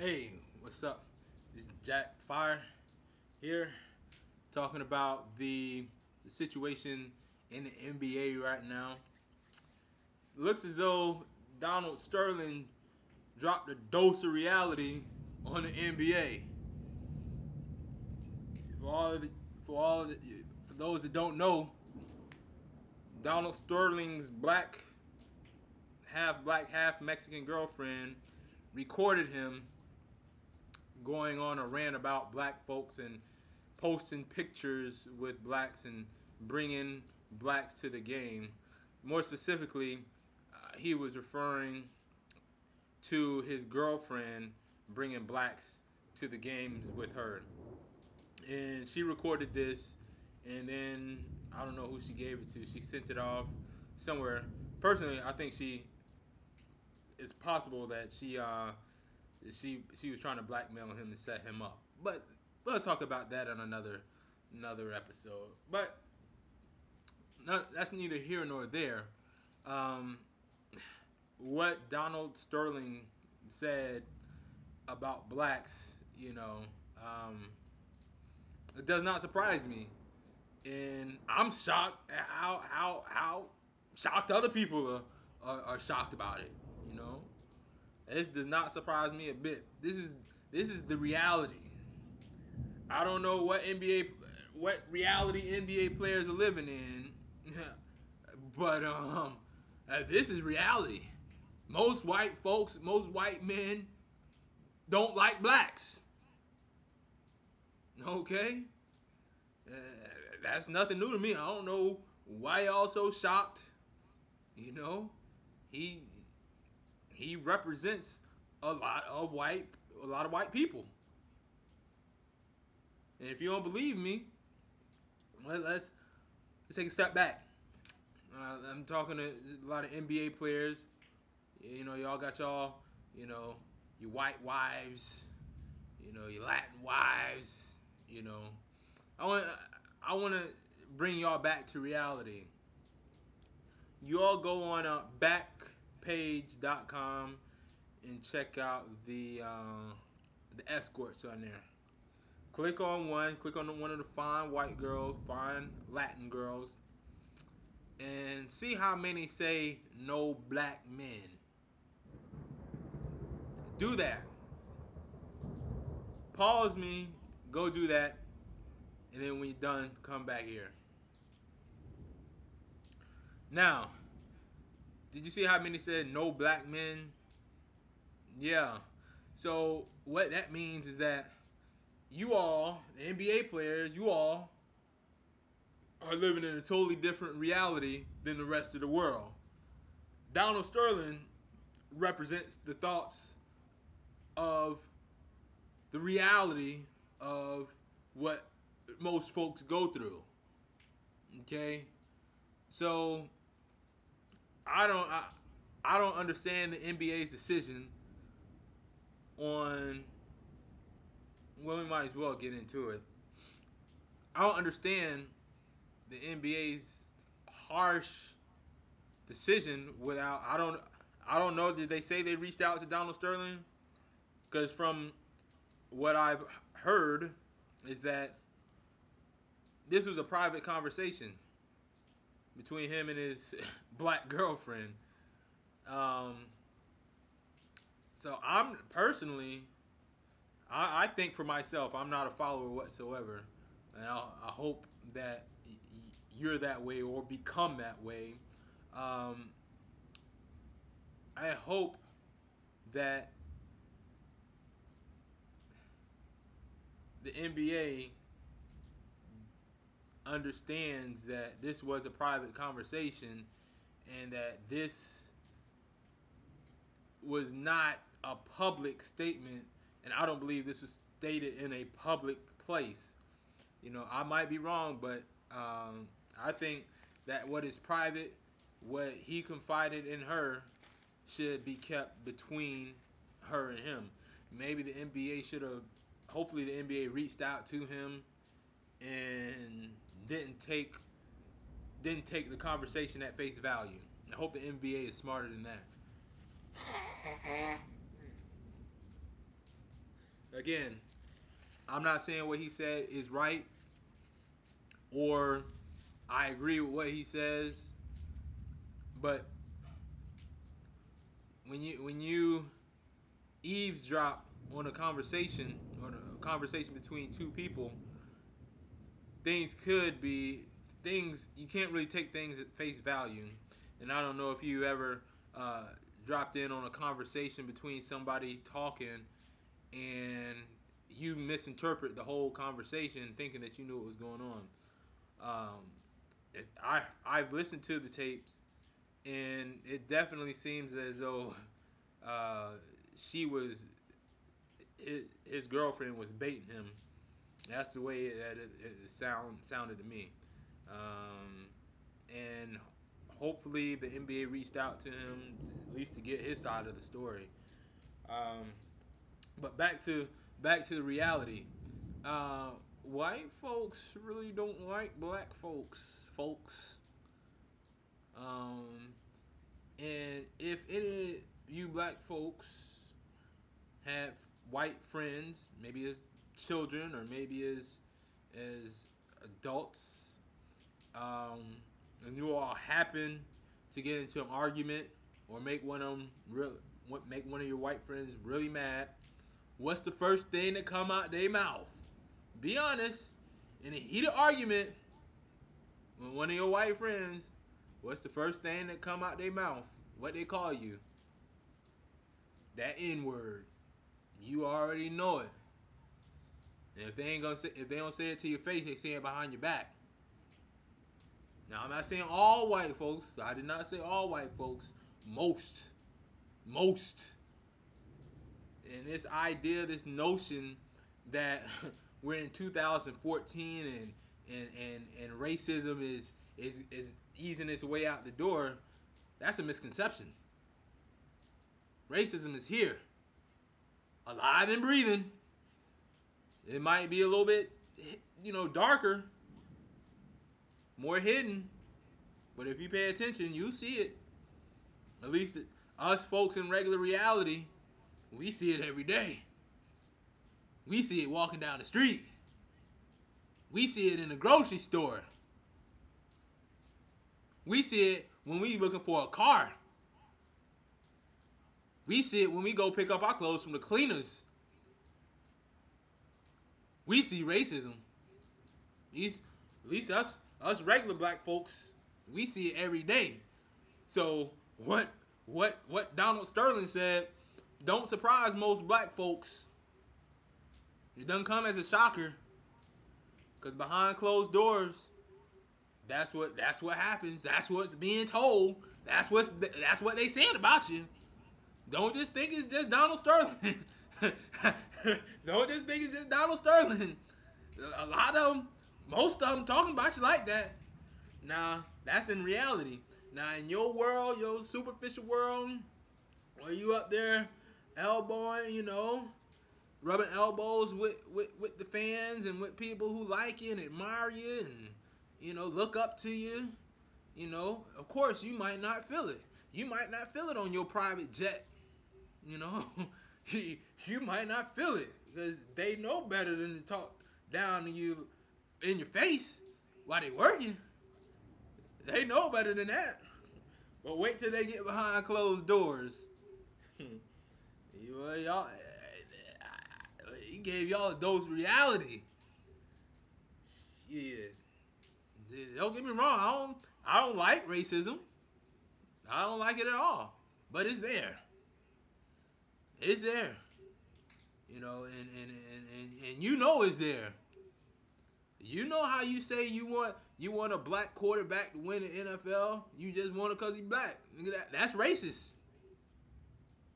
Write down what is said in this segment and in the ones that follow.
Hey, what's up? This is Jack Fire here, talking about the situation in the NBA right now. It looks as though Donald Sterling dropped a dose of reality on the NBA. For all of the, for all of the, for those that don't know, Donald Sterling's black, half Mexican girlfriend recorded him going on a rant about black folks and posting pictures with blacks and bringing blacks to the game. More specifically, he was referring to his girlfriend bringing blacks to the games with her. And she recorded this, and then I don't know who she gave it to. She sent it off somewhere. Personally, I think it's possible that she was trying to blackmail him to set him up. But we'll talk about that on another episode. But no, that's neither here nor there. Um, what Donald Sterling said about blacks, it does not surprise me, and I'm shocked at how shocked other people are shocked about it. You know, this does not surprise me a bit. This is the reality. I don't know what reality NBA players are living in, but this is reality. Most white men don't like blacks. Okay, uh, that's nothing new to me. I don't know why y'all so shocked. You know, he he represents a lot of white people. And if you don't believe me, let's take a step back. I'm talking to a lot of NBA players. Y'all got you know, your white wives, your Latin wives. You know, I want I want to bring y'all back to reality. You all go on backpage.com and check out the escorts on there. Click on one. Click on one of the fine white girls, fine Latin girls, and see how many say no black men. Do that. Pause me. Go do that, and then when you're done, come back here. Now, did you see how many said no black men? Yeah. So what that means is that you all, the NBA players, you all are living in a totally different reality than the rest of the world. Donald Sterling represents the thoughts of the reality of what most folks go through. Okay, so I don't I, I don't understand the NBA's decision on. Well, we might as well get into it. I don't understand the NBA's harsh decision without. I don't know. Did they say they reached out to Donald Sterling? Because from what I've heard is that this was a private conversation between him and his black girlfriend. Um, so I'm personally, I think for myself, I'm not a follower whatsoever, and I hope that you're that way or become that way. Um, I hope that the NBA understands that this was a private conversation and that this was not a public statement, and I don't believe this was stated in a public place. I might be wrong, but I think that what is private, what he confided in her, should be kept between her and him. Maybe the NBA should have. Hopefully, the NBA reached out to him and didn't take didn't take the conversation at face value. I hope the NBA is smarter than that. again, I'm not saying what he said is right or I agree with what he says, but when you eavesdrop on a conversation between two people, things could be things you can't really take things at face value. And I don't know if you ever uh, dropped in on a conversation between somebody talking and you misinterpret the whole conversation thinking that you knew what was going on. I've listened to the tapes and it definitely seems as though uh, she was his girlfriend was baiting him. That's the way it sounded to me. Um, and hopefully the NBA reached out to him at least to get his side of the story. Um, but back to the reality. Uh, White folks really don't like black folks. Um, and if any you black folks have white friends, maybe as children or maybe as adults, um, and you all happen to get into an argument or make one of your white friends really mad, what's the first thing that come out their mouth? Be honest. In a heated argument with one of your white friends, what's the first thing that come out their mouth? What they call you? That N word. You already know it. And if they don't say it to your face, they say it behind your back. Now I'm not saying all white folks. I did not say all white folks. Most. And this idea, this notion that we're in 2014 and racism is easing its way out the door, that's a misconception. Racism is here, alive and breathing. It might be a little bit, darker, more hidden, but if you pay attention, you see it. At least us folks in regular reality, we see it every day. We see it walking down the street. We see it in the grocery store. We see it when we looking for a car. We see it when we go pick up our clothes from the cleaners. We see racism. At least us regular black folks, we see it every day. So what Donald Sterling said don't surprise most black folks. It doesn't come as a shocker, because behind closed doors, that's what happens. That's what's being told. That's what they said about you. Don't just think it's just Donald Sterling. Don't just think it's just Donald Sterling. A lot of them, most of them talking about you like that. Nah, that's in reality. Now in your world, your superficial world, where you up there elbowing, rubbing elbows with the fans and with people who like you and admire you and look up to you, of course you might not feel it. You might not feel it on your private jet. you know you might not feel it because they know better than to talk down to you in your face while they working. They know better than that. But wait till they get behind closed doors. Y'all, he gave y'all a dose of reality. Yeah. Don't get me wrong. I don't like racism. I don't like it at all. But it's there. It's there. And you know it's there. You know how you say you want a black quarterback to win the NFL? You just want it because he's black. That's racist.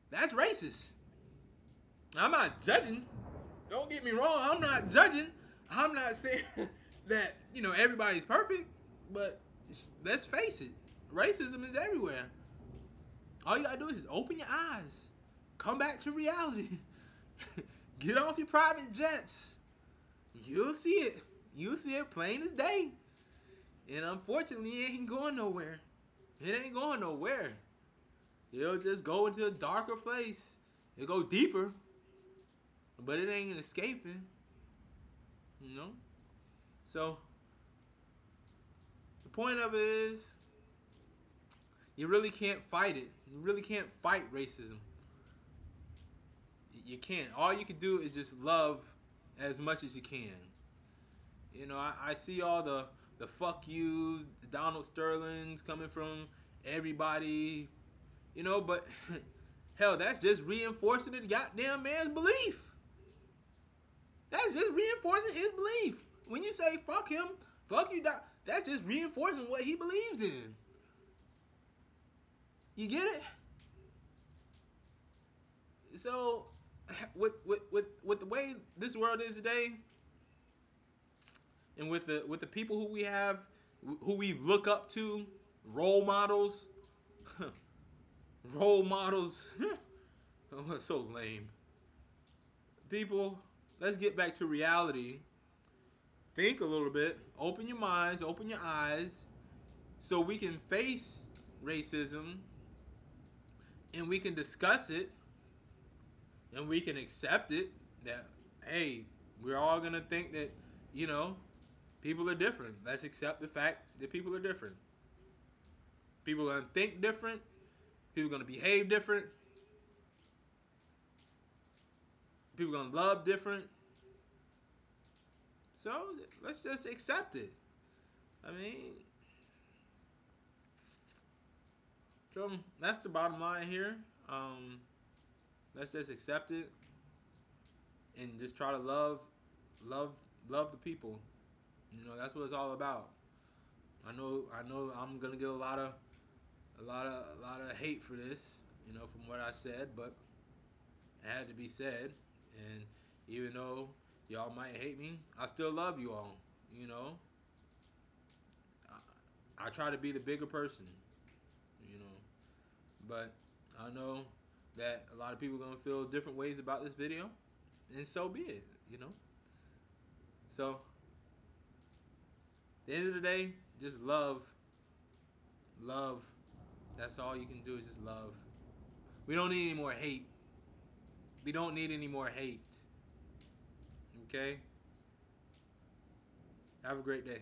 That's racist. I'm not judging. Don't get me wrong. I'm not judging. I'm not saying that everybody's perfect, but let's face it, racism is everywhere. All you gotta do is just open your eyes, come back to reality, get off your private jets. You'll see it. You'll see it plain as day. And unfortunately, it ain't going nowhere. It ain't going nowhere. It'll just go into a darker place. It'll go deeper. but it ain't escaping, you know. So the point of it is, you really can't fight it. You really can't fight racism. You can't. All you can do is just love as much as you can. I see all the fuck yous, the Donald Sterlings coming from everybody, but hell, that's just reinforcing the goddamn man's belief. That's just reinforcing his belief. When you say fuck him, fuck you, that's just reinforcing what he believes in. You get it? So, with the way this world is today, and with the people who we have, who we look up to, role models, role models. Oh, so lame. People, let's get back to reality. Think a little bit. Open your minds. Open your eyes. So we can face racism, and we can discuss it, and we can accept it. That, hey, we're all gonna think that, you know people are different. Let's accept the fact that people are different. People are gonna think different. People are gonna behave different. People are gonna love different. So let's just accept it. I mean, so that's the bottom line here. Um, let's just accept it and just try to love, love the people. That's what it's all about. I know, I'm gonna get a lot of hate for this, from what I said, but it had to be said. And even though y'all might hate me, I still love you all. You know, I try to be the bigger person. You know, but I know that a lot of people are gonna feel different ways about this video, and so be it. So at the end of the day, just love, love. That's all you can do is just love. We don't need any more hate. We don't need any more hate. Okay? Have a great day.